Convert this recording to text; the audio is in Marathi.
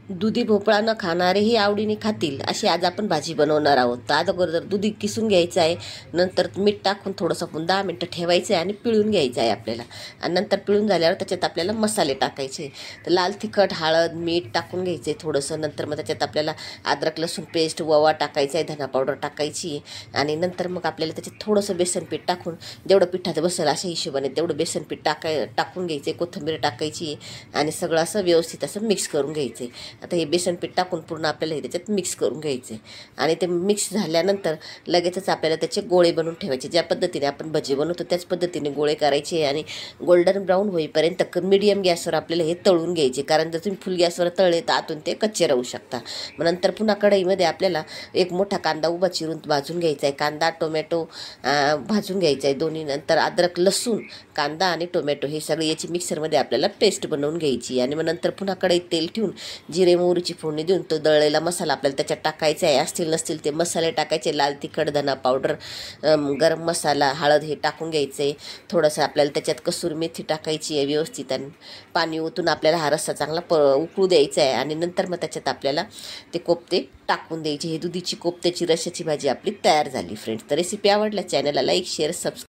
दुधी भोपळा न खाणारेही आवडीने खातील अशी आज आपण भाजी बनवणार आहोत. तर अगोदर दुधी किसून घ्यायचं आहे, नंतर मीठ टाकून थोडंसं आपण 10 मिनटं ठेवायचं आहे आणि पिळून घ्यायचं आहे आपल्याला. आणि नंतर पिळून झाल्यावर त्याच्यात आपल्याला मसाले टाकायचे. तर लाल तिखट, हळद, मीठ टाकून घ्यायचे थोडंसं. नंतर मग त्याच्यात आपल्याला अद्रक लसूण पेस्ट, ओवा टाकायचा आहे, धना पावडर टाकायची आहे. आणि नंतर मग आपल्याला त्याच्यात थोडंसं बेसन पीठ टाकून जेवढं पिठाचं बसेल अशा हिशोबाने तेवढं बेसन पीठ टाकून घ्यायचे, कोथिंबीर टाकायची आणि सगळं असं व्यवस्थित असं मिक्स करून घ्यायचे. आता हे बेसन पीठ टाकून पूर्ण आपल्याला हे त्याच्यात मिक्स करून घ्यायचे. आणि ते मिक्स झाल्यानंतर लगेचच आपल्याला त्याचे गोळे बनवून ठेवायचे. ज्या पद्धतीने आपण भजी बनवतो त्याच पद्धतीने गोळे करायचे आणि गोल्डन ब्राऊन होईपर्यंत मीडियम गॅसवर आपल्याला हे तळून घ्यायचे. कारण जर तुम्ही फुल गॅसवर तळले तर आतून ते कच्चे राहू शकता. मग नंतर पुन्हा कढईमध्ये आपल्याला एक मोठा कांदा उभा चिरून भाजून घ्यायचा आहे. कांदा टोमॅटो भाजून घ्यायचा आहे दोन्ही. नंतर अद्रक लसूण, कांदा आणि टोमॅटो हे सगळे याची मिक्सरमध्ये आपल्याला पेस्ट बनवून घ्यायची. आणि मग नंतर पुन्हा कढईत तेल ठेवून जिरे मोहरीची फोडणी देऊन तो दळलेला मसाला आपल्याला त्याच्यात टाकायचा आहे. असतील नसतील ते मसाले टाकायचे. लाल तिखट, धना पावडर, गरम मसाला, हळद हे टाकून घ्यायचं आहे. थोडंसं आपल्याला त्याच्यात कसुरी मेथी टाकायची आहे व्यवस्थित. आणि पाणी ओतून आपल्याला हा रस्सा चांगला उकळू द्यायचा आहे. आणि नंतर मग त्याच्यात आपल्याला ते कोफ्ते टाकून द्यायचे. हे दुधीची कोफ्त्याची रश्श्याची भाजी आपली तयार झाली फ्रेंड्स. तर रेसिपी आवडल्या चॅनलला लाईक, शेअर, सबस्क्राईब